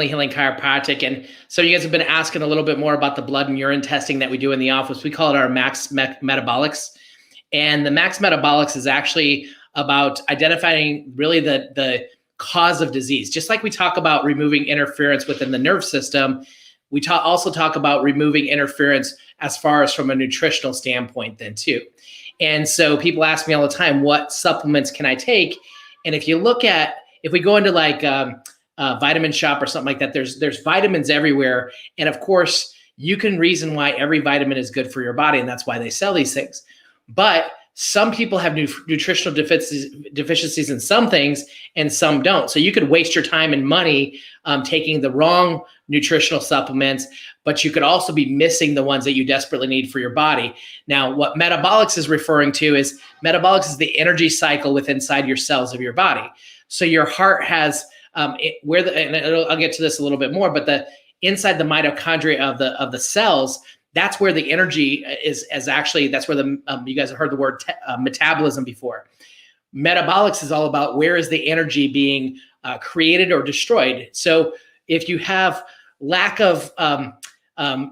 Healing Chiropractic. And so you guys have been asking a little bit more about the blood and urine testing that we do in the office. We call it our Max Metabolics. And the Max Metabolics is actually about identifying really the cause of disease. Just like we talk about removing interference within the nerve system, we also talk about removing interference as far as from a nutritional standpoint then too. And so people ask me all the time, what supplements can I take? And if we go into like Vitamin Shop or something like that, there's vitamins everywhere. And of course, you can reason why every vitamin is good for your body, and that's why they sell these things. But some people have nutritional deficiencies in some things and some don't. So you could waste your time and money taking the wrong nutritional supplements, but you could also be missing the ones that you desperately need for your body. Now, what Metabolix is referring to is Metabolix is the energy cycle inside your cells of your body. So your heart has I'll get to this a little bit more, but inside the mitochondria of the cells, that's where the energy is actually, that's where you guys have heard the word metabolism before. Metabolics is all about where is the energy being created or destroyed. So if you have lack of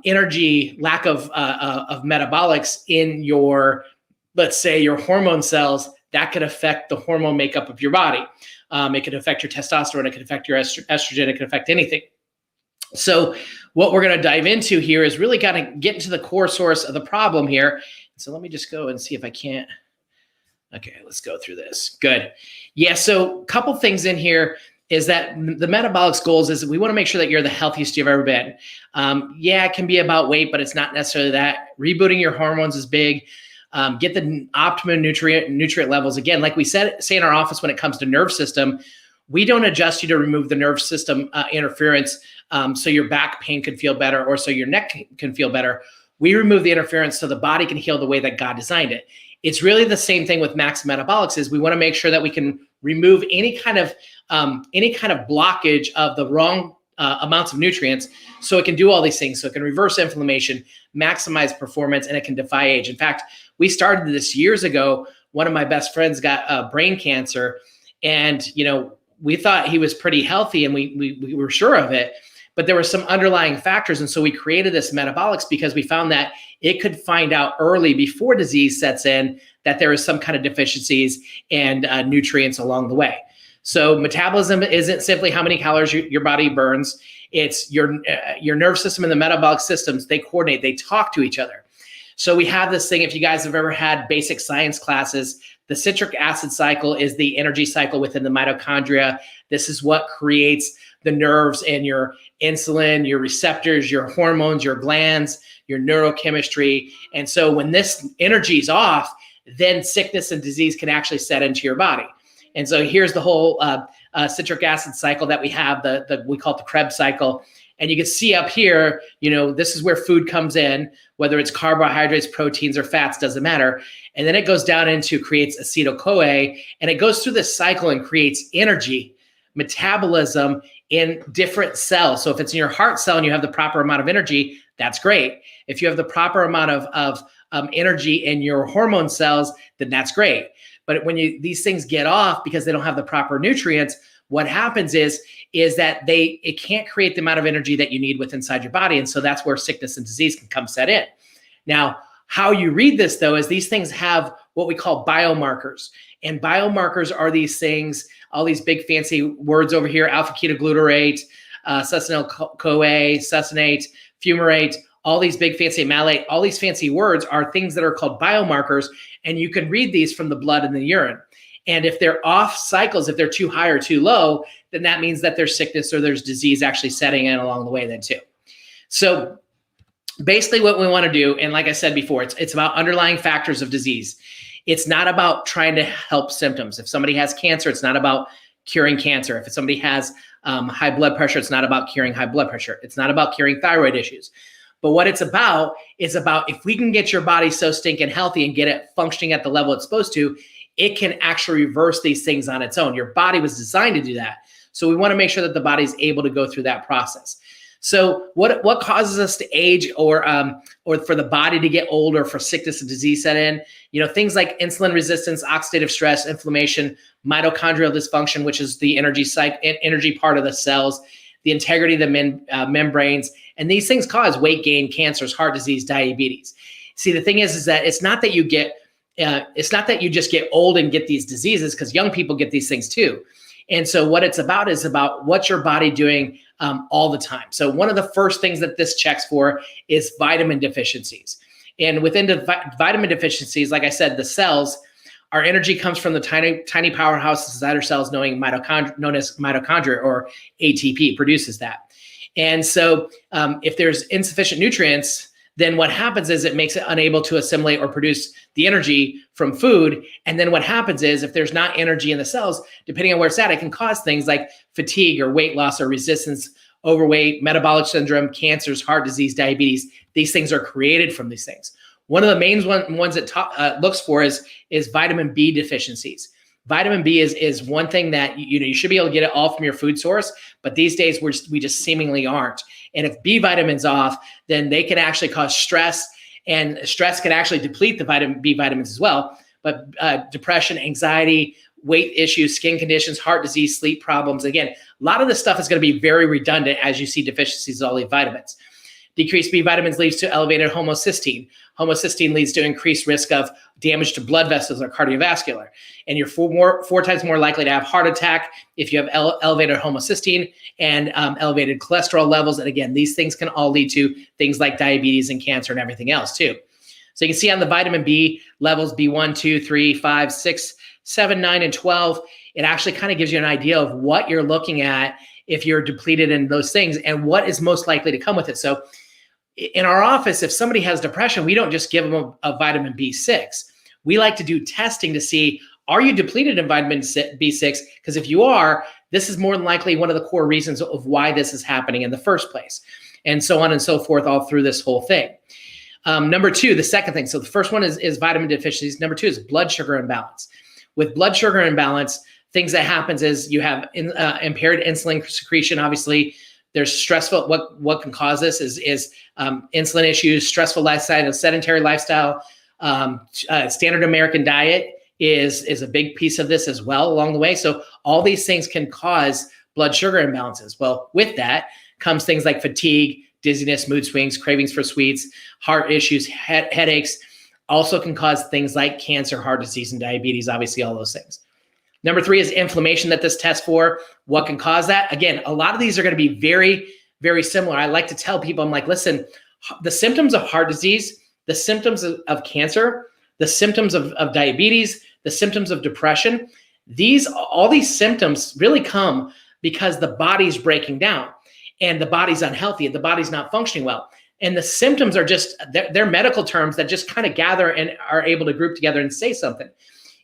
energy, lack of metabolics in your, let's say your hormone cells, that could affect the hormone makeup of your body. It could affect your testosterone, it could affect your estrogen, it could affect anything. So what we're going to dive into here is really got to get into the core source of the problem here. So let me just go and see if I can't. Okay, let's go through this. Good. Yeah, so a couple things in here is that the Metabolics goals is we want to make sure that you're the healthiest you've ever been. Yeah, it can be about weight, but it's not necessarily that. Rebooting your hormones is big. Get the optimum nutrient levels. Again, like we say in our office when it comes to nerve system, we don't adjust you to remove the nerve system interference so your back pain can feel better or so your neck can feel better. We remove the interference so the body can heal the way that God designed it. It's really the same thing with Max Metabolics is we want to make sure that we can remove any kind of blockage of the wrong amounts of nutrients so it can do all these things. So it can reverse inflammation, maximize performance, and it can defy age. In fact, we started this years ago. One of my best friends got brain cancer, and we thought he was pretty healthy and we were sure of it, but there were some underlying factors. And so we created this Metabolics because we found that it could find out early before disease sets in that there is some kind of deficiencies and nutrients along the way. So metabolism isn't simply how many calories your body burns. It's your nerve system and the metabolic systems. They coordinate, they talk to each other. So we have this thing, if you guys have ever had basic science classes, the citric acid cycle is the energy cycle within the mitochondria. This is what creates the nerves and your insulin, your receptors, your hormones, your glands, your neurochemistry. And so when this energy is off, then sickness and disease can actually set into your body. And so here's the whole citric acid cycle that we have, we call it the Krebs cycle. And you can see up here, this is where food comes in, whether it's carbohydrates, proteins, or fats, doesn't matter. And then it goes down into creates acetyl-CoA, and it goes through this cycle and creates energy, metabolism in different cells. So if it's in your heart cell and you have the proper amount of energy, that's great. If you have the proper amount of energy in your hormone cells, then that's great. But when these things get off because they don't have the proper nutrients, what happens is that it can't create the amount of energy that you need inside your body. And so that's where sickness and disease can come set in. Now, how you read this though, is these things have what we call biomarkers. And biomarkers are these things, all these big fancy words over here, alpha-ketoglutarate, succinyl-CoA, succinate, fumarate, all these big fancy malate, all these fancy words are things that are called biomarkers. And you can read these from the blood and the urine. And if they're off cycles, if they're too high or too low, then that means that there's sickness or there's disease actually setting in along the way then too. So basically what we want to do, and like I said before, it's about underlying factors of disease. It's not about trying to help symptoms. If somebody has cancer, it's not about curing cancer. If somebody has high blood pressure, it's not about curing high blood pressure. It's not about curing thyroid issues. But what it's about is about if we can get your body so stinking healthy and get it functioning at the level it's supposed to, it can actually reverse these things on its own. Your body was designed to do that. So we want to make sure that the body is able to go through that process. So what causes us to age or for the body to get old or for sickness and disease set in? Things like insulin resistance, oxidative stress, inflammation, mitochondrial dysfunction, which is the energy part of the cells. the integrity of the membranes. And these things cause weight gain, cancers, heart disease, diabetes. See, the thing is that it's not that you just get old and get these diseases, because young people get these things too. And so what it's about is about what's your body doing all the time. So one of the first things that this checks for is vitamin deficiencies. And within the vitamin deficiencies, like I said, the cells, our energy comes from the tiny powerhouses inside our cells known as mitochondria, or ATP produces that. And so if there's insufficient nutrients, then what happens is it makes it unable to assimilate or produce the energy from food. And then what happens is if there's not energy in the cells, depending on where it's at, it can cause things like fatigue or weight loss or resistance, overweight, metabolic syndrome, cancers, heart disease, diabetes. These things are created from these things. One of the main ones that looks for is vitamin B deficiencies. Vitamin B is one thing that you should be able to get it all from your food source, but these days we just seemingly aren't. And if B vitamin's off, then they can actually cause stress, and stress can actually deplete the B vitamins as well. But depression, anxiety, weight issues, skin conditions, heart disease, sleep problems. Again, a lot of this stuff is going to be very redundant as you see deficiencies of all these vitamins. Decreased B vitamins leads to elevated homocysteine. Homocysteine leads to increased risk of damage to blood vessels or cardiovascular. And you're four times more likely to have heart attack if you have elevated homocysteine and elevated cholesterol levels. And again, these things can all lead to things like diabetes and cancer and everything else too. So you can see on the vitamin B levels, B1, 2, 3, 5, 6, 7, 9, and 12, it actually kind of gives you an idea of what you're looking at if you're depleted in those things and what is most likely to come with it. So in our office, if somebody has depression, we don't just give them a vitamin B6. We like to do testing to see, are you depleted in vitamin B6? Because if you are, this is more than likely one of the core reasons of why this is happening in the first place, and so on and so forth all through this whole thing. Number two, the second thing. So the first one is vitamin deficiencies. Number two is blood sugar imbalance. With blood sugar imbalance, things that happens is you have impaired insulin secretion. Obviously, there's stressful. What can cause this is insulin issues, stressful lifestyle, sedentary lifestyle. Standard American diet is a big piece of this as well along the way. So all these things can cause blood sugar imbalances. Well, with that comes things like fatigue, dizziness, mood swings, cravings for sweets, heart issues, headaches. Also can cause things like cancer, heart disease, and diabetes. Obviously, all those things. Number three is inflammation that this tests for. What can cause that? Again, a lot of these are going to be very, very similar. I like to tell people, I'm like, listen, the symptoms of heart disease, the symptoms of cancer, the symptoms of diabetes, the symptoms of depression, all these symptoms really come because the body's breaking down and the body's unhealthy and the body's not functioning well. And the symptoms are just, they're medical terms that just kind of gather and are able to group together and say something.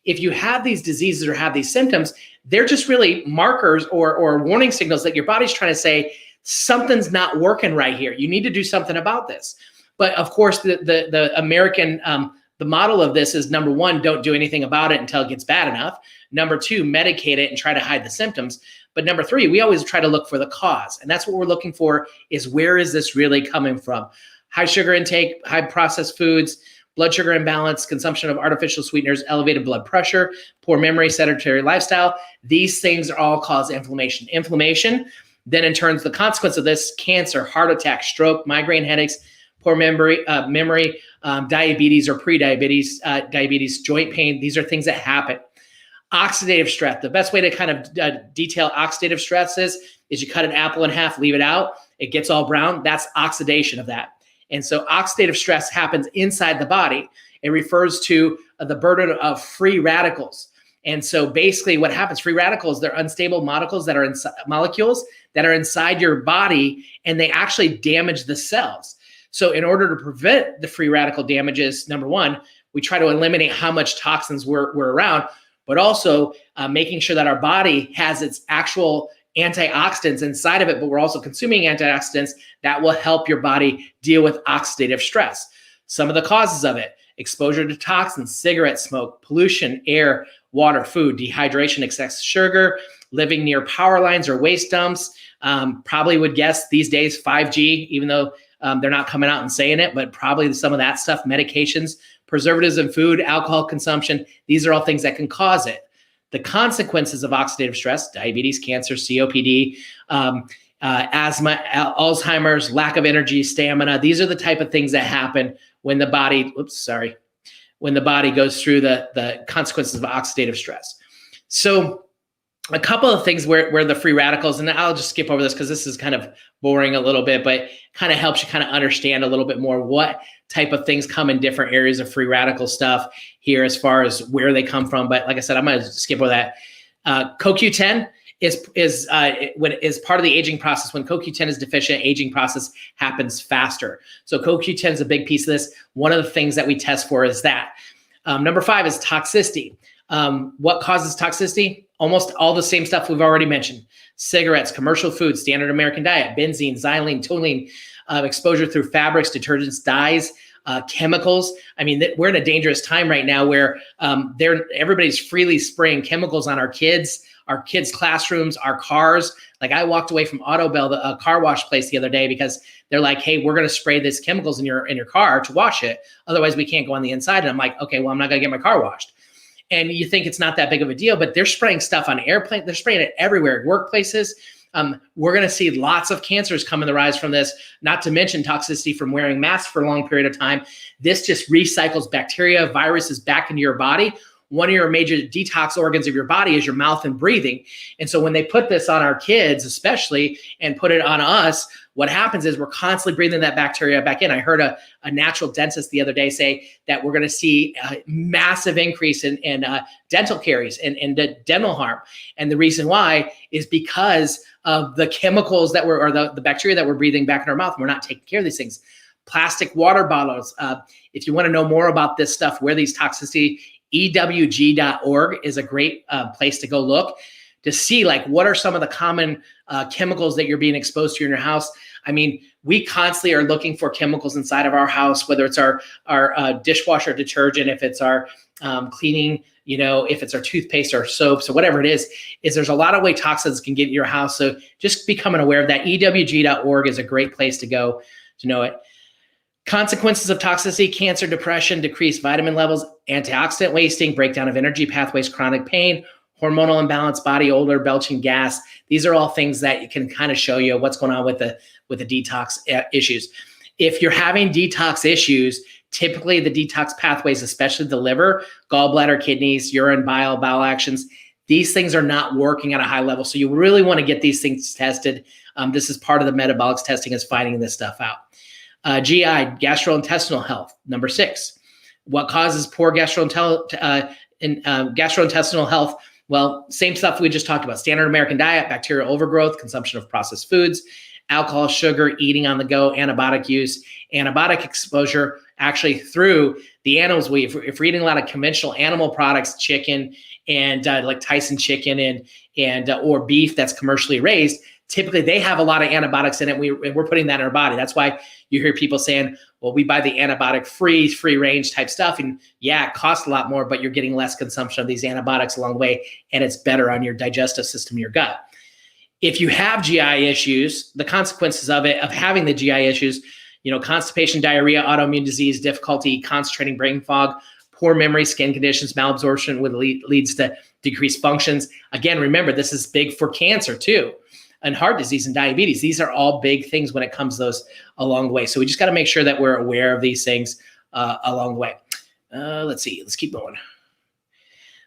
If you have these diseases or have these symptoms, they're just really markers or warning signals that your body's trying to say, something's not working right here. You need to do something about this. But of course, the American, the model of this is, number one, don't do anything about it until it gets bad enough. Number two, medicate it and try to hide the symptoms. But number three, we always try to look for the cause. And that's what we're looking for, is where is this really coming from? High sugar intake, high processed foods, blood sugar imbalance, consumption of artificial sweeteners, elevated blood pressure, poor memory, sedentary lifestyle. These things all cause inflammation. Inflammation, then in turn, the consequence of this, cancer, heart attack, stroke, migraine headaches, poor memory, diabetes or pre-diabetes, diabetes, joint pain. These are things that happen. Oxidative stress. The best way to kind of detail oxidative stress is you cut an apple in half, leave it out, it gets all brown. That's oxidation of that. And so oxidative stress happens inside the body. It refers to the burden of free radicals. And so basically what happens, free radicals, they're unstable molecules that are inside your body, and they actually damage the cells. So in order to prevent the free radical damages, number one, we try to eliminate how much toxins were around, but also making sure that our body has its actual antioxidants inside of it, but we're also consuming antioxidants that will help your body deal with oxidative stress. Some of the causes of it: exposure to toxins, cigarette smoke, pollution, air, water, food, dehydration, excess sugar, living near power lines or waste dumps. Probably would guess these days 5G, even though they're not coming out and saying it, but probably some of that stuff, medications, preservatives in food, alcohol consumption. These are all things that can cause it. The consequences of oxidative stress: diabetes, cancer, COPD, asthma, Alzheimer's, lack of energy, stamina. These are the type of things that happen when the body, when the body goes through the consequences of oxidative stress. So a couple of things where the free radicals, and I'll just skip over this because this is kind of boring a little bit, but kind of helps you kind of understand a little bit more what type of things come in different areas of free radical stuff here as far as where they come from. But like I said, I'm going to skip over that. CoQ10 is part of the aging process. When CoQ10 is deficient, aging process happens faster. So CoQ10 is a big piece of this. One of the things that we test for is that. Number 5 is toxicity. What causes toxicity? Almost all the same stuff we've already mentioned. Cigarettes, commercial foods, standard American diet, benzene, xylene, toluene, exposure through fabrics, detergents, dyes, chemicals. I mean, we're in a dangerous time right now where everybody's freely spraying chemicals on our kids' classrooms, our cars. Like I walked away from Autobell, a car wash place the other day, because they're like, hey, we're going to spray these chemicals in your car to wash it. Otherwise we can't go on the inside. And I'm like, okay, well, I'm not going to get my car washed. And you think it's not that big of a deal, but they're spraying stuff on airplanes. They're spraying it everywhere, workplaces. We're going to see lots of cancers come in the rise from this, not to mention toxicity from wearing masks for a long period of time. This just recycles bacteria, viruses back into your body. One of your major detox organs of your body is your mouth and breathing. And so when they put this on our kids, especially, and put it on us, what happens is we're constantly breathing that bacteria back in. I heard a natural dentist the other day say that we're going to see a massive increase in dental caries and dental harm. And the reason why is because of the chemicals or the bacteria that we're breathing back in our mouth. We're not taking care of these things. Plastic water bottles. If you want to know more about this stuff, where these toxicity, ewg.org is a great place to go look to see like what are some of the common chemicals that you're being exposed to in your house. I mean, we constantly are looking for chemicals inside of our house, whether it's our dishwasher detergent, if it's our cleaning, if it's our toothpaste or soaps or whatever it is there's a lot of way toxins can get in your house. So just becoming aware of that. ewg.org is a great place to go to know it. Consequences of toxicity: cancer, depression, decreased vitamin levels, antioxidant wasting, breakdown of energy pathways, chronic pain, hormonal imbalance, body odor, belching gas. These are all things that you can kind of show you what's going on with the detox issues. If you're having detox issues, typically the detox pathways, especially the liver, gallbladder, kidneys, urine, bowel actions, these things are not working at a high level. So you really want to get these things tested. This is part of the Metabolix testing, is finding this stuff out. GI, gastrointestinal health. Number 6, what causes poor gastrointestinal health? Well, same stuff we just talked about. Standard American diet, bacterial overgrowth, consumption of processed foods, alcohol, sugar, eating on the go, antibiotic use, antibiotic exposure actually through the animals. If we're eating a lot of conventional animal products, chicken and like Tyson chicken and or beef that's commercially raised, typically they have a lot of antibiotics in it. We're putting that in our body. That's why you hear people saying, well, we buy the antibiotic free range type stuff. And yeah, it costs a lot more, but you're getting less consumption of these antibiotics along the way. And it's better on your digestive system, your gut. If you have GI issues, the consequences of having the GI issues, constipation, diarrhea, autoimmune disease, difficulty concentrating, brain fog, poor memory, skin conditions, malabsorption leads to decreased functions. Again, remember, this is big for cancer too, and heart disease and diabetes. These are all big things when it comes to those along the way. So we just got to make sure that we're aware of these things along the way. Let's see. Let's keep going.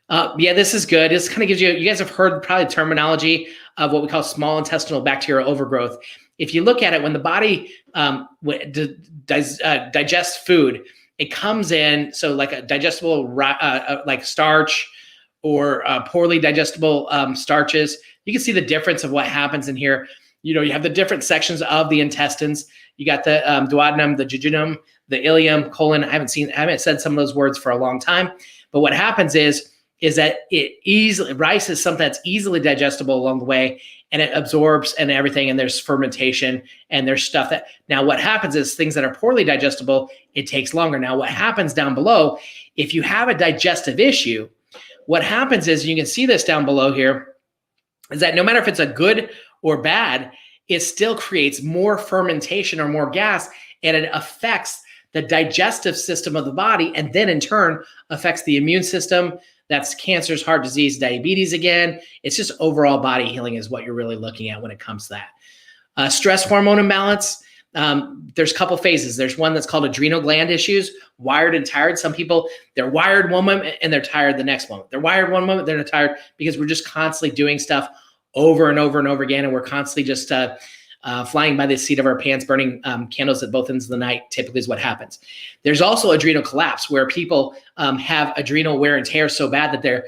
Yeah, this is good. This kind of gives you guys have heard probably the terminology of what we call small intestinal bacterial overgrowth. If you look at it, when the body digests food, it comes in, so like a digestible like starch or poorly digestible starches. You can see the difference of what happens in here. You have the different sections of the intestines. You got the duodenum, the jejunum, the ileum, colon. I haven't said some of those words for a long time. But what happens is that rice is something that's easily digestible along the way, and it absorbs and everything, and there's fermentation, and there's stuff that, now what happens is things that are poorly digestible, it takes longer. Now what happens down below, if you have a digestive issue, what happens is, you can see this down below here, is that no matter if it's a good or bad, it still creates more fermentation or more gas, and it affects the digestive system of the body, and then in turn affects the immune system. That's cancers, heart disease, diabetes again. It's just overall body healing is what you're really looking at when it comes to that. Stress hormone imbalance. There's a couple phases. There's one that's called adrenal gland issues, wired and tired. Some people, they're wired one moment and they're tired the next moment. They're wired one moment, they're tired, because we're just constantly doing stuff over and over and over again. And we're constantly just flying by the seat of our pants, burning candles at both ends of the night, typically is what happens. There's also adrenal collapse, where people have adrenal wear and tear so bad that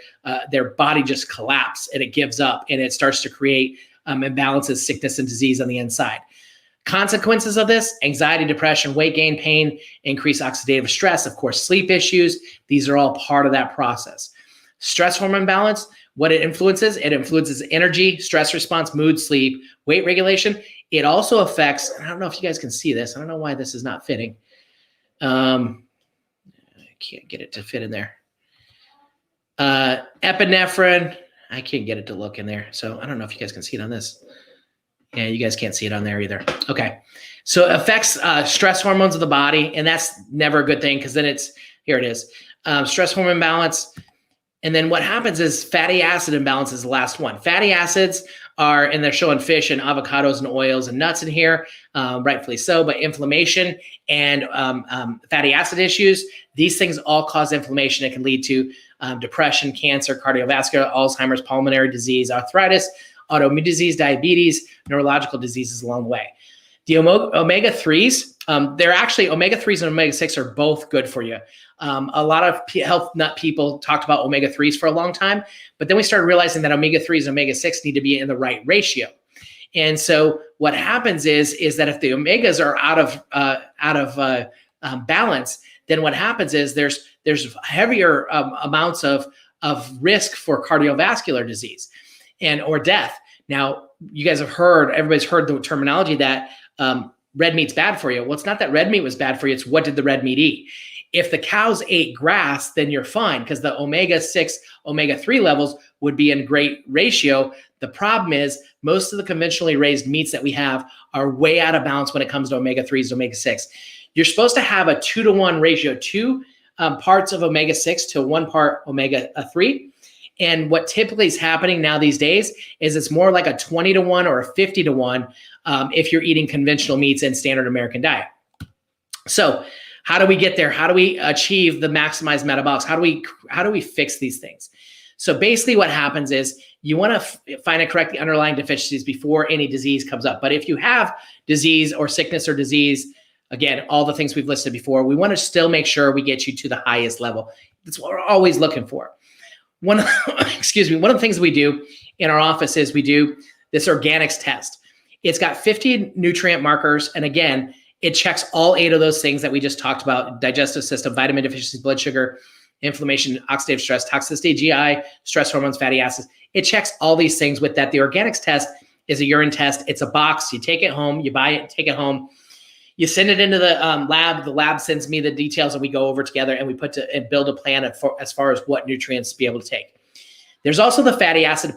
their body just collapses and it gives up, and it starts to create imbalances, sickness, and disease on the inside. Consequences of this: anxiety, depression, weight gain, pain, increased oxidative stress, of course, sleep issues. These are all part of that process. Stress hormone balance, what it influences energy, stress response, mood, sleep, weight regulation. It also affects, I don't know if you guys can see this. I don't know why this is not fitting. I can't get it to fit in there. Epinephrine, I can't get it to look in there. So I don't know if you guys can see it on this. Yeah, you guys can't see it on there either. Okay. So it affects stress hormones of the body, and that's never a good thing, because then here it is. Stress hormone balance. And then what happens is fatty acid imbalance is the last one. Fatty acids are, and they're showing fish and avocados and oils and nuts in here, rightfully so, but inflammation and fatty acid issues, these things all cause inflammation. It can lead to depression, cancer, cardiovascular, Alzheimer's, pulmonary disease, arthritis, autoimmune disease, diabetes, neurological diseases along the way. The omega-3s, they're actually, omega-3s and omega-6 are both good for you. A lot of health nut people talked about omega-3s for a long time, but then we started realizing that omega-3s and omega-6 need to be in the right ratio. And so what happens is that if the omegas are out of balance, then what happens is there's heavier amounts of risk for cardiovascular disease or death. Now, you guys have everybody's heard the terminology that red meat's bad for you. Well, it's not that red meat was bad for you. It's what did the red meat eat? If the cows ate grass, then you're fine, because the omega-6, omega-3 levels would be in great ratio. The problem is most of the conventionally raised meats that we have are way out of balance when it comes to omega-3s and omega-6. You're supposed to have a 2-to-1 ratio, 2 parts of omega-6 to 1 part omega-3. And what typically is happening now these days is it's more like a 20-to-1 or a 50-to-1 if you're eating conventional meats and standard American diet. So how do we get there? How do we achieve the maximized metabolics? How do we fix these things? So basically what happens is you want to find and correct the underlying deficiencies before any disease comes up. But if you have disease or sickness or disease, again, all the things we've listed before, we want to still make sure we get you to the highest level. That's what we're always looking for. One of the things we do in our office is we do this organics test. It's got 50 nutrient markers. And again, it checks all 8 of those things that we just talked about: digestive system, vitamin deficiencies, blood sugar, inflammation, oxidative stress, toxicity, GI, stress hormones, fatty acids. It checks all these things with that. The organics test is a urine test. It's a box. You take it home, you buy it, take it home. You send it into the lab. The lab sends me the details, and we go over together and we build a plan as far as what nutrients to be able to take. There's also the fatty acid